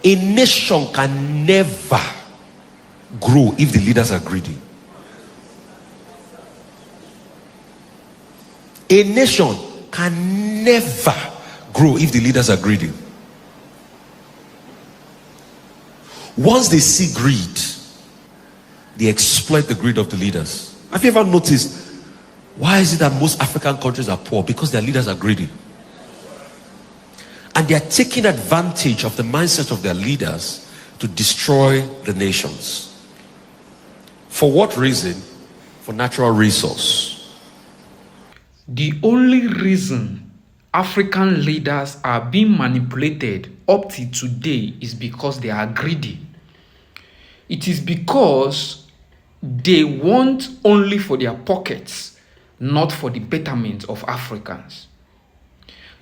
A nation can never grow if the leaders are greedy. A nation can never grow if the leaders are greedy. Once they see greed, they exploit the greed of the leaders. Have you ever noticed, why is it that most African countries are poor? Because their leaders are greedy. And they are taking advantage of the mindset of their leaders to destroy the nations. For what reason? For natural resource. The only reason African leaders are being manipulated up to today is because they are greedy. It is because they want only for their pockets, not for the betterment of Africans.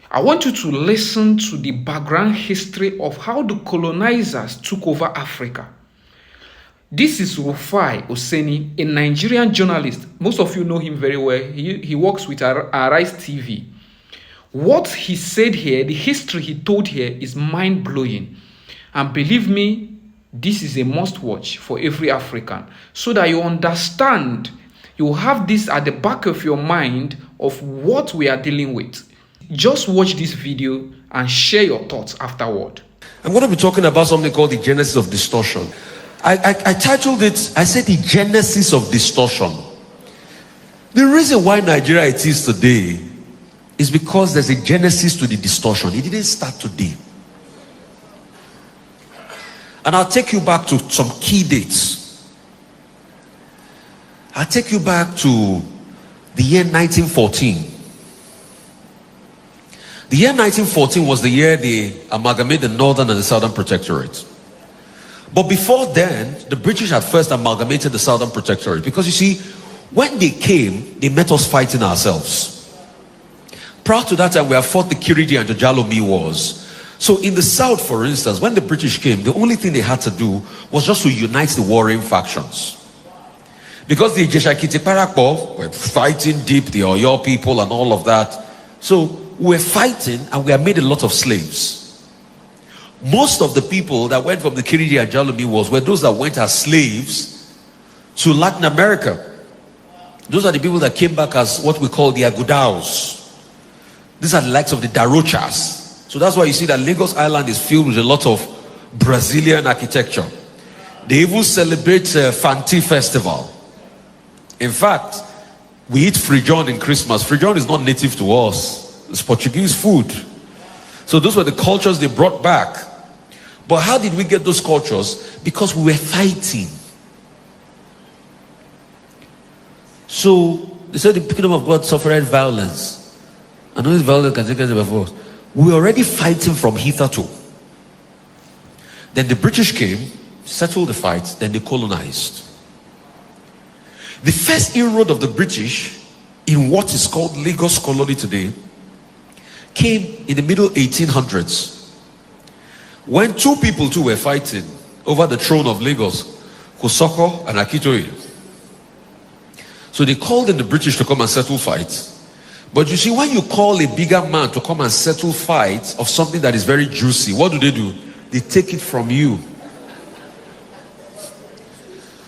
I want you to listen to the background history of how the colonizers took over Africa. This is Rufai Oseni, a Nigerian journalist. Most of you know him very well. He works with Arise TV. What he said here, the history he told here is mind-blowing. And believe me, this is a must-watch for every African. So that you understand, you have this at the back of your mind of what we are dealing with. Just watch this video and share your thoughts afterward. I'm going to be talking about something called the genesis of distortion. I titled it, I said the genesis of distortion. The reason why Nigeria it is today is because there's a genesis to the distortion. It didn't start today. And I'll take you back to some key dates. I'll take you back to the year 1914. The year 1914 was the year they amalgamated the Northern and the Southern Protectorate. But before then, the British had first amalgamated the Southern Protectorate. Because you see, when they came, they met us fighting ourselves. Prior to that time, we had fought the Kiriji and the Jalomi wars. So in the South, for instance, when the British came, the only thing they had to do was just to unite the warring factions. Because the Ijeshakiti Parakpo were fighting deep, the Oyo people and all of that. So we were fighting and we had made a lot of slaves. Most of the people that went from the Kiriji and Jalomi wars were those that went as slaves to Latin America. Those are the people that came back as what we call the Agudaos. These are the likes of the Darochas. So that's why you see that Lagos Island is filled with a lot of Brazilian architecture. They even celebrate Fanti Festival. In fact, we eat frijon in Christmas. Frijon is not native to us. It's Portuguese food. So those were the cultures they brought back. But how did we get those cultures? Because we were fighting. So they said the kingdom of God suffered violence. And all this violence can take us by force. We were already fighting from hitherto. Then the British came, settled the fight, then they colonized. The first inroad of the British in what is called Lagos colony today came in the middle 1800s. When two people too were fighting over the throne of Lagos, Kosoko and Akitoye. So they called in the British to come and settle fights. But you see, when you call a bigger man to come and settle fights of something that is very juicy, what do? They take it from you.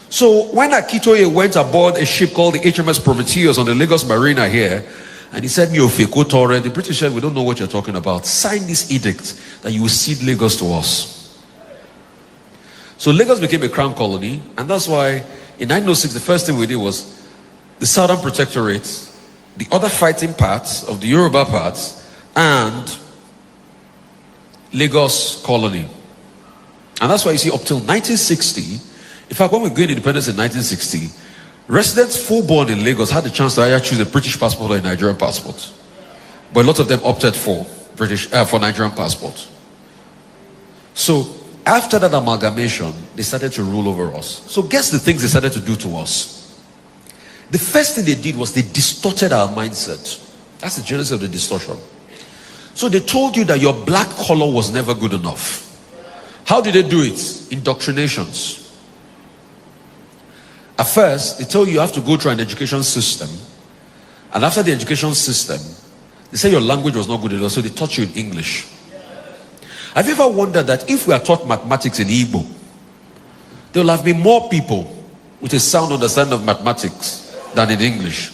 So when Akitoye went aboard a ship called the HMS Prometheus on the Lagos Marina here, and he said, the British said, we don't know what you're talking about. Sign this edict that you will cede Lagos to us. So Lagos became a crown colony, and that's why in 1906, the first thing we did was the Southern Protectorate, the other fighting parts of the Yoruba parts, and Lagos colony. And that's why you see up till 1960, in fact, when we gained independence in 1960, residents full-born in Lagos had the chance to either choose a British passport or a Nigerian passport. But a lot of them opted for Nigerian passport. So after that amalgamation, they started to rule over us. So guess the things they started to do to us. The first thing they did was they distorted our mindset. That's the genesis of the distortion. So they told you that your black color was never good enough. How did they do it? Indoctrinations. At first, they told you have to go through an education system. And after the education system, they said your language was not good enough, so they taught you in English. Have you ever wondered that if we are taught mathematics in Igbo, there will have been more people with a sound understanding of mathematics than in English?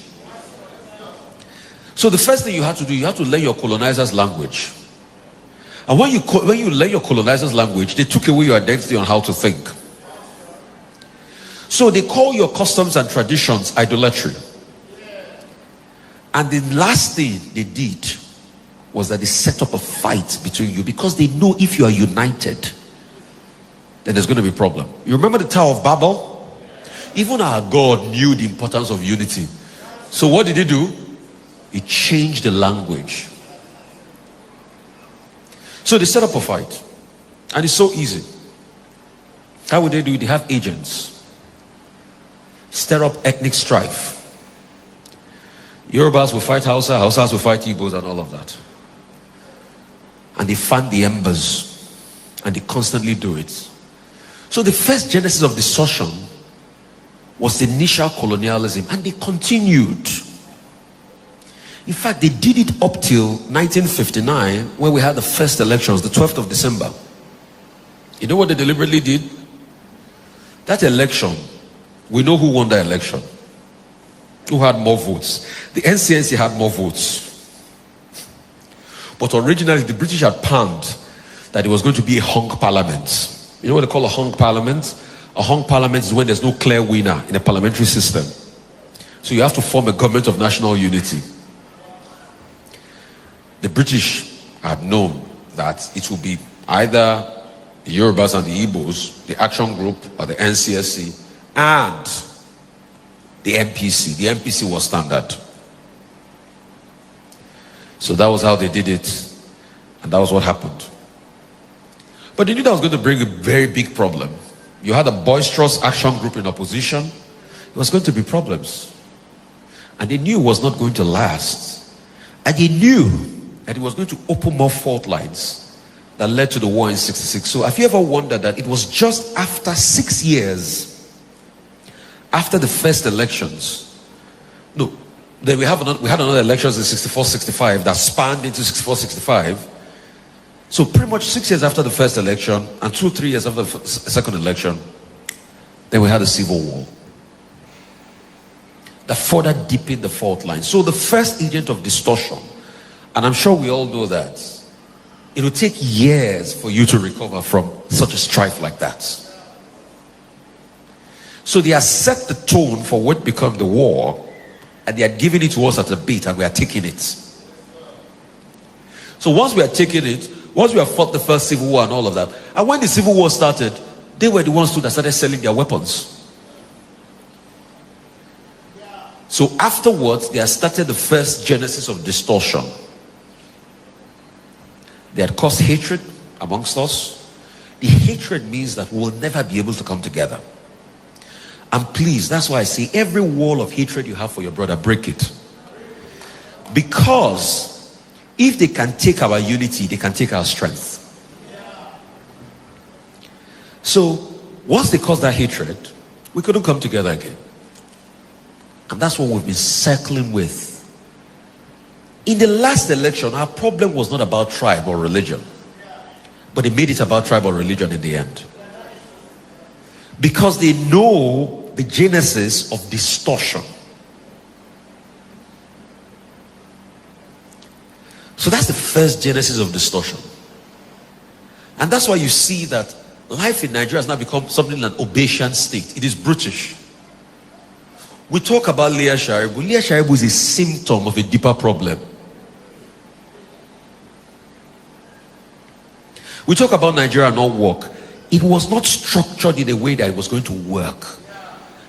So the first thing you have to do, you have to learn your colonizer's language. And when you learn your colonizer's language, they took away your identity on how to think. So they call your customs and traditions idolatry. And the last thing they did was that they set up a fight between you, because they know if you are united, then there's going to be a problem. You remember the Tower of Babel? Even our God knew the importance of unity. So what did he do? He changed the language. So they set up a fight. And it's so easy. How would they do it? They have agents. Stir up ethnic strife. Yorubas will fight Hausa, Hausas will fight Igbos and all of that. And they fan the embers. And they constantly do it. So the first genesis of distortion was the initial colonialism, and they continued. In fact, they did it up till 1959, when we had the first elections, the 12th of December. You know what they deliberately did? That election, we know who won that election. Who had more votes? The NCNC had more votes. But originally, the British had planned that it was going to be a hung parliament. You know what they call a hung parliament? A hung parliament is when there's no clear winner in a parliamentary system. So you have to form a government of national unity. The British had known that it would be either the Yorubas and the Igbos, the Action Group, or the NCSC, and the MPC. The MPC was standard. So that was how they did it, and that was what happened. But they knew that was going to bring a very big problem. You had a boisterous Action Group in opposition. There was going to be problems. And they knew it was not going to last. And they knew that it was going to open more fault lines that led to the war in 66. So have you ever wondered that it was just after 6 years after the first elections? No, then we had another elections in 64-65 that spanned into 64-65. So pretty much 6 years after the first election and 2-3 years after the second election, then we had a civil war that further deepened the fault line. So the first agent of distortion, and I'm sure we all know that, it will take years for you to recover from such a strife like that. So they have set the tone for what became the war, and they are giving it to us at a beat, and we are taking it. So once we are taking it, once we have fought the first civil war and all of that, and when the civil war started, they were the ones too that started selling their weapons. So afterwards, they had started the first genesis of distortion. They had caused hatred amongst us. The hatred means that we will never be able to come together. And please, that's why I say every wall of hatred you have for your brother, break it. Because if they can take our unity, they can take our strength. So once they caused that hatred, we couldn't come together again. And that's what we've been circling with. In the last election, our problem was not about tribe or religion, but they made it about tribe or religion in the end. Because they know the genesis of distortion. So that's the first genesis of distortion. And that's why you see that life in Nigeria has now become something like an Obasian state. It is brutish. We talk about Leah Sharibu. Leah Sharibu is a symptom of a deeper problem. We talk about Nigeria not work. It was not structured in a way that it was going to work,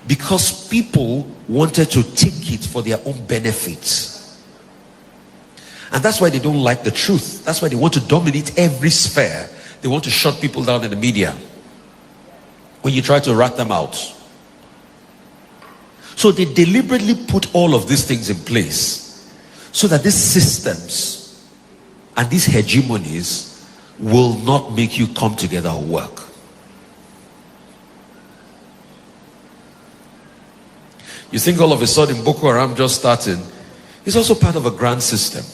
because people wanted to take it for their own benefits. And that's why they don't like the truth. That's why they want to dominate every sphere. They want to shut people down in the media when you try to rat them out. So they deliberately put all of these things in place so that these systems and these hegemonies will not make you come together or work. You think all of a sudden Boko Haram just starting? It's also part of a grand system.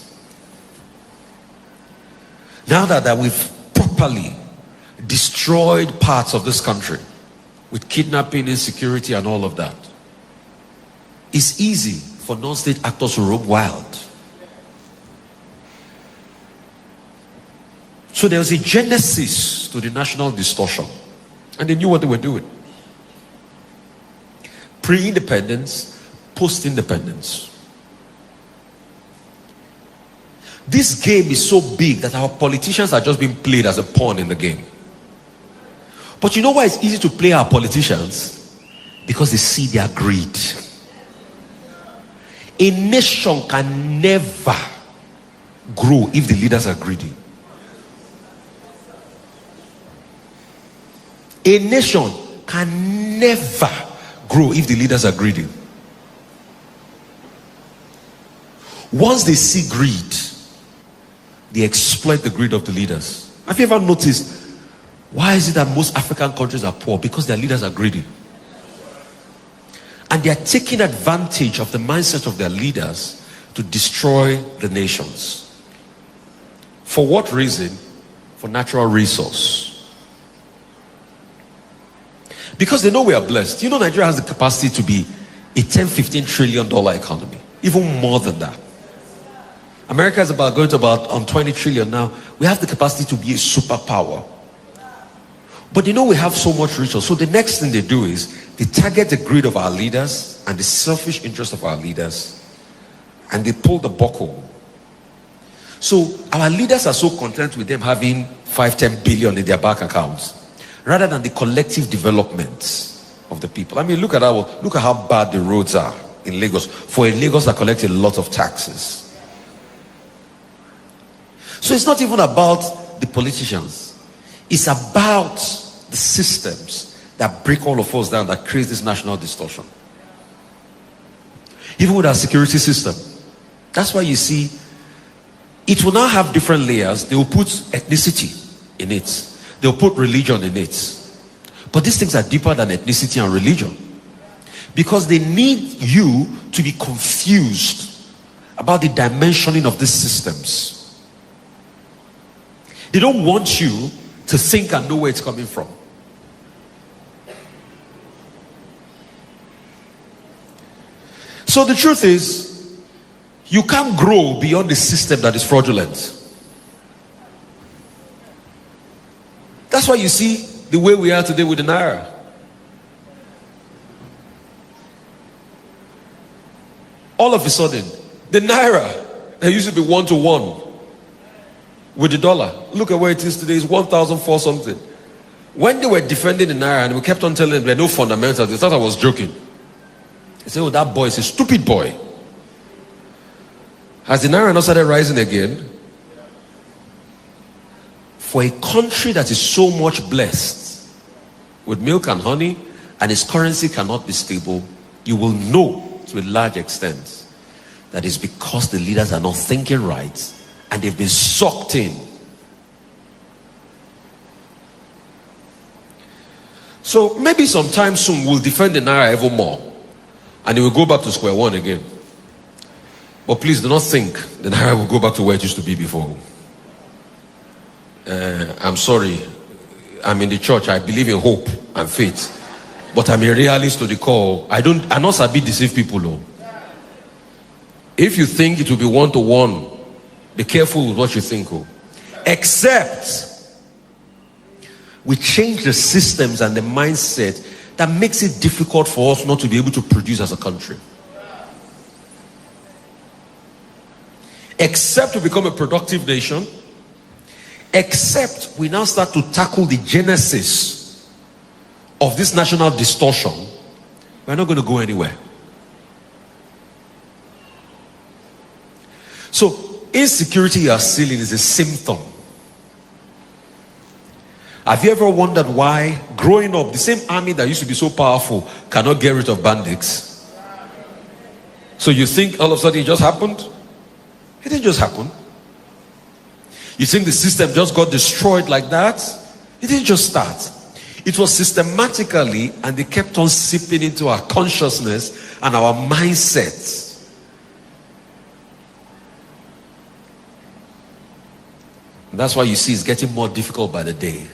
Now that we've properly destroyed parts of this country with kidnapping, insecurity, and all of that, it's easy for non-state actors to roam wild. So there was a genesis to the national distortion, and they knew what they were doing. Pre-independence, post-independence. This game is so big that our politicians are just being played as a pawn in the game. But you know why it's easy to play our politicians? Because they see their greed. A nation can never grow if the leaders are greedy. A nation can never grow if the leaders are greedy. Once they see greed, they exploit the greed of the leaders. Have you ever noticed, why is it that most African countries are poor? Because their leaders are greedy. And they are taking advantage of the mindset of their leaders to destroy the nations. For what reason? For natural resource. Because they know we are blessed. You know, Nigeria has the capacity to be a $10-15 trillion economy. Even more than that. America is going to about 20 trillion now. We have the capacity to be a superpower. But they know we have so much resource. So the next thing they do is they target the greed of our leaders and the selfish interest of our leaders, and they pull the buckle. So our leaders are so content with them having 5-10 billion in their bank accounts, rather than the collective development of the people. I mean, look at how bad the roads are in Lagos. For a Lagos that collects a lot of taxes. So it's not even about the politicians. It's about the systems that break all of us down, that creates this national distortion. Even with our security system. That's why you see, it will now have different layers. They will put ethnicity in it. They'll put religion in it. But these things are deeper than ethnicity and religion. Because they need you to be confused about the dimensioning of these systems. They don't want you to think and know where it's coming from. So the truth is, you can't grow beyond the system that is fraudulent. That's why you see the way we are today with the Naira. All of a sudden, the Naira, that used to be 1-to-1 with the dollar. Look at where it is today. It's 1,004 something. When they were defending the Naira and we kept on telling them there are no fundamentals, they thought I was joking. They said, oh, that boy is a stupid boy. Has the Naira not started rising again? For a country that is so much blessed with milk and honey, and its currency cannot be stable, you will know to a large extent that it's because the leaders are not thinking right and they've been sucked in. So maybe sometime soon we'll defend the Naira even more and it will go back to square one again. But please do not think the Naira will go back to where it used to be before. I'm sorry, I'm in the church, I believe in hope and faith, but I'm a realist to the core. I not sabi deceive people. No. If you think it will be 1-to-1, be careful with what you think. Except we change the systems and the mindset that makes it difficult for us not to be able to produce as a country. Except we become a productive nation. Except we now start to tackle the genesis of this national distortion, we're not going to go anywhere. So insecurity you are seeing is a symptom. Have you ever wondered why growing up the same army that used to be so powerful cannot get rid of bandits? So you think all of a sudden it just happened? It didn't just happen. You think the system just got destroyed like that? It didn't just start. It was systematically, and they kept on seeping into our consciousness and our mindsets. And that's why you see it's getting more difficult by the day.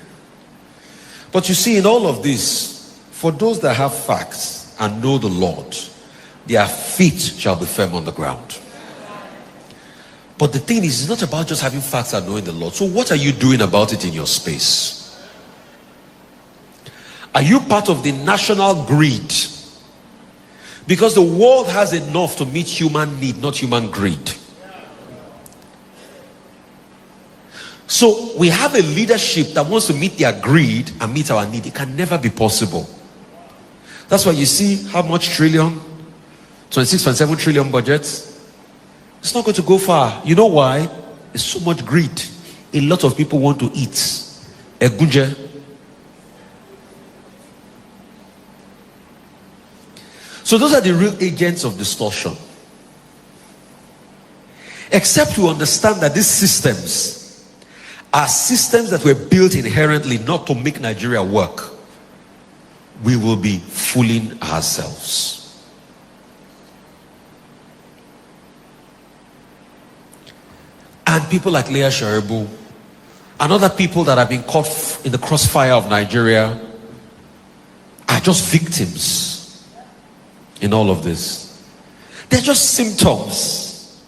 But you see, in all of this, for those that have facts and know the Lord, their feet shall be firm on the ground. But the thing is, it's not about just having facts and knowing the Lord. So what are you doing about it in your space? Are you part of the national greed? Because the world has enough to meet human need, not human greed. So we have a leadership that wants to meet their greed and meet our need. It can never be possible. That's why you see how much trillion, 26.7 trillion budgets. It's not going to go far. You know why? There's so much greed. A lot of people want to eat. Egunje. So those are the real agents of distortion. Except you understand that these systems are systems that were built inherently not to make Nigeria work, we will be fooling ourselves. And people like Leah Sharibu and other people that have been caught in the crossfire of Nigeria are just victims in all of this. They're just symptoms.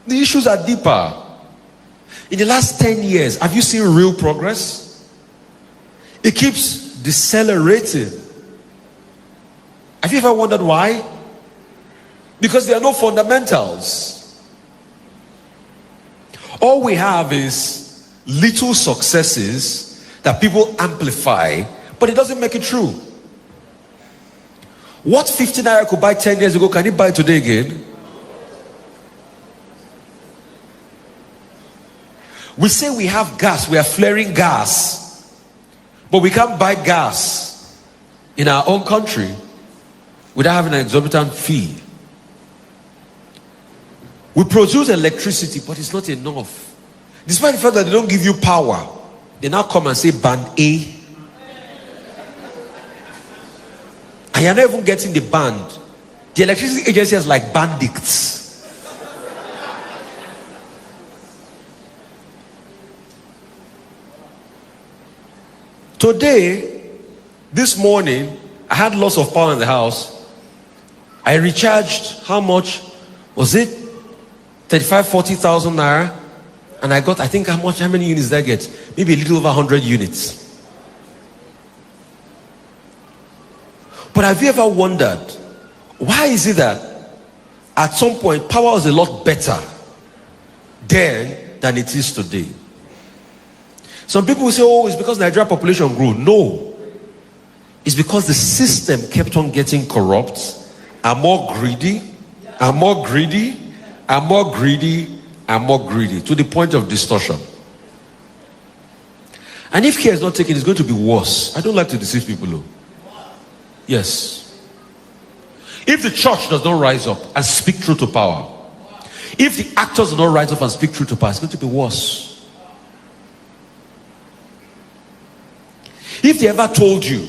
The issues are deeper. In the last 10 years, have you seen real progress? It keeps decelerating. Have you ever wondered why? Because there are no fundamentals. All we have is little successes that people amplify, but it doesn't make it true. What 50 naira could buy 10 years ago, can it buy today again? We say we have gas, we are flaring gas, but we can't buy gas in our own country without having an exorbitant fee. We produce electricity, but it's not enough. Despite the fact that they don't give you power, they now come and say band A. And you're not even getting the band. The electricity agency has like bandits. Today, this morning, I had lots of power in the house. I recharged, how much was it? 40,000 naira. And I got, I think, how many units did I get? Maybe a little over 100 units. But have you ever wondered, why is it that at some point power was a lot better then than it is today? Some people will say, oh, it's because Nigeria population grew. No. It's because the system kept on getting corrupt and more greedy and more greedy and more greedy and more greedy to the point of distortion. And if care is not taken, it's going to be worse. I don't like to deceive people though. Yes. If the church does not rise up and speak truth to power, if the actors do not rise up and speak truth to power, it's going to be worse. If they ever told you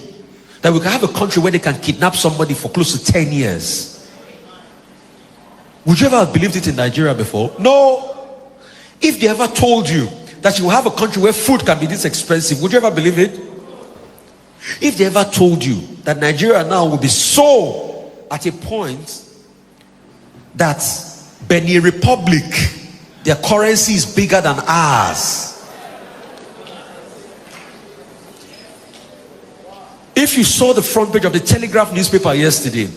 that we can have a country where they can kidnap somebody for close to 10 years, would you ever have believed it in Nigeria before? No. If they ever told you that you will have a country where food can be this expensive, would you ever believe it? If they ever told you that Nigeria now will be so at a point that Benin Republic, their currency is bigger than ours. If you saw the front page of the Telegraph newspaper yesterday,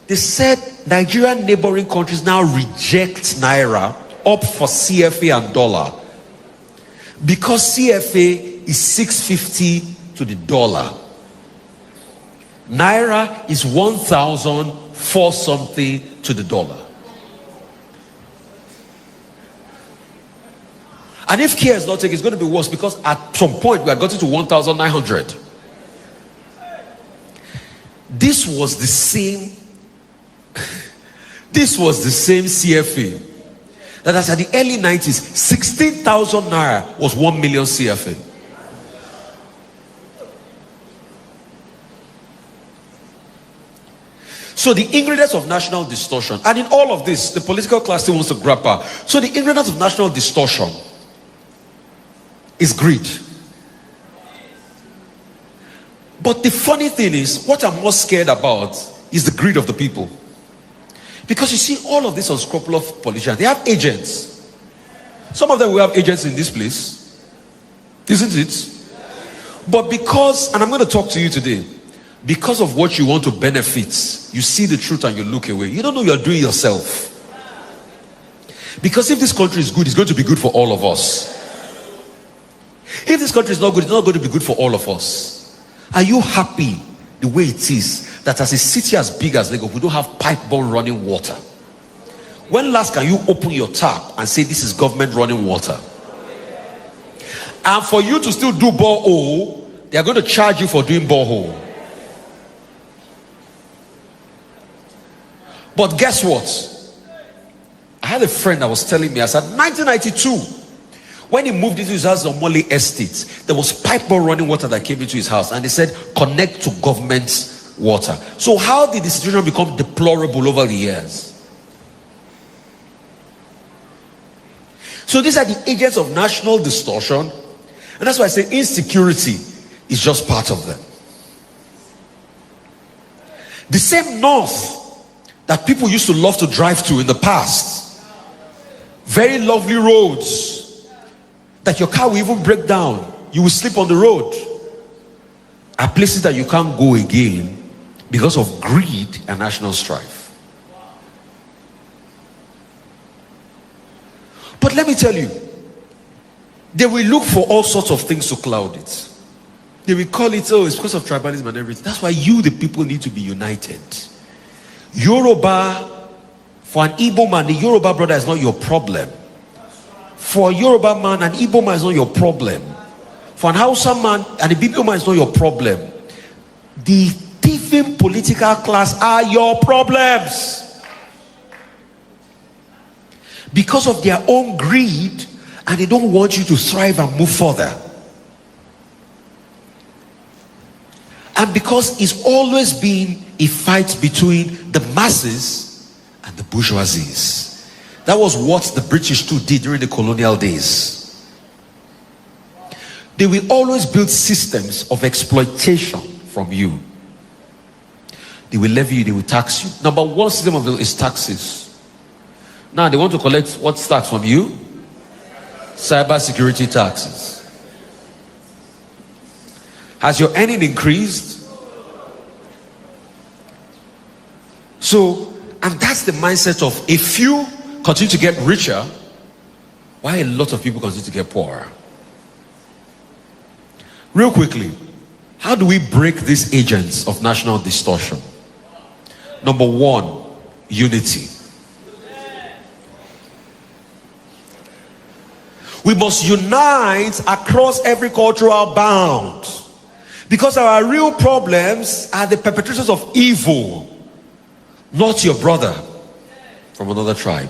they said Nigerian neighboring countries now reject Naira up for CFA and dollar because CFA is 650 to the dollar. Naira is 1,004 something to the dollar. And if care is not taken, it's going to be worse because at some point we are getting to 1,900. This was the same CFA that as at the early 90s, 16,000 naira was 1 million CFA. So the ingredients of national distortion, and in all of this, the political class still wants to grab power. So the ingredients of national distortion is greed. But the funny thing is, what I'm most scared about is the greed of the people. Because you see, all of these unscrupulous politicians, they have agents. Some of them will have agents in this place, isn't it? But because, and I'm going to talk to you today, because of what you want to benefit, you see the truth and you look away. You don't know you're doing yourself. Because if this country is good, it's going to be good for all of us. If this country is not good, it's not going to be good for all of us. Are you happy the way it is that as a city as big as Lagos, we don't have pipe-borne running water? When last can you open your tap and say this is government running water? And for you to still do borehole, they are going to charge you for doing borehole. But guess what? I had a friend that was telling me, I said, 1992, when he moved into his house on Mole Estate, there was pipe-borne running water that came into his house, and they said, connect to government water. So how did the situation become deplorable over the years? So these are the agents of national distortion, and that's why I say insecurity is just part of them. The same north that people used to love to drive to in the past, very lovely roads that your car will even break down, you will sleep on the road, are places that you can't go again because of greed and national strife. But let me tell you, they will look for all sorts of things to cloud it. They will call it, oh, it's because of tribalism and everything. That's why you, the people, need to be united. Yoruba, for an Igbo man, the Yoruba brother is not your problem. For a Yoruba man, an Igbo man is not your problem. For an Hausa man, and a Bibo man is not your problem. The thieving political class are your problems. Because of their own greed, and they don't want you to thrive and move further. And because it's always been a fight between the masses and the bourgeoisies. That was what the British too did during the colonial days. They will always build systems of exploitation from you. They will levy you, they will tax you. Number one system of is taxes. Now they want to collect what tax from you? Cyber security taxes. Has your earning increased? So, and that's the mindset of a few continue to get richer, while a lot of people continue to get poorer. Real quickly, how do we break these agents of national distortion? Number one, unity. We must unite across every cultural bound, because our real problems are the perpetrators of evil, not your brother from another tribe.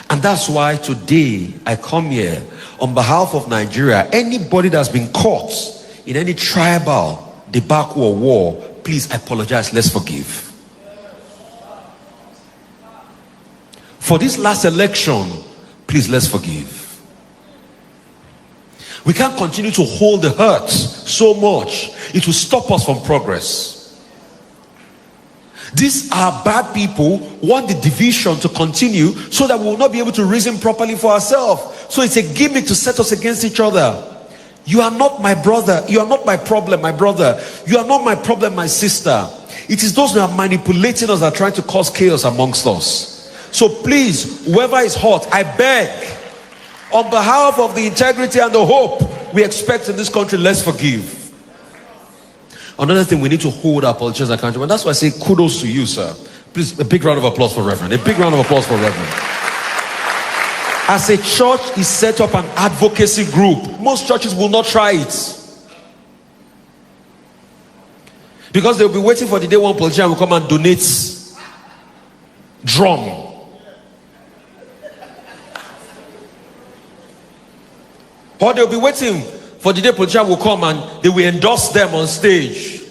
And that's why today I come here on behalf of Nigeria. Anybody that's been caught in any tribal debacle or war, please, I apologize, let's forgive. For this last election, please, let's forgive. We can't continue to hold the hurt so much. It will stop us from progress. These are bad people who want the division to continue so that we will not be able to reason properly for ourselves. So it's a gimmick to set us against each other. You are not my brother. You are not my problem, my brother. You are not my problem, my sister. It is those who are manipulating us that are trying to cause chaos amongst us. So please, whoever is hurt, I beg, on behalf of the integrity and the hope we expect in this country, let's forgive. Another thing, we need to hold our politicians accountable. And that's why I say kudos to you, sir. Please, a big round of applause for Reverend. A big round of applause for Reverend. As a church is set up an advocacy group, most churches will not try it. Because they'll be waiting for the day one politician will come and donate drum. Or they'll be waiting for the day politician will come and they will endorse them on stage.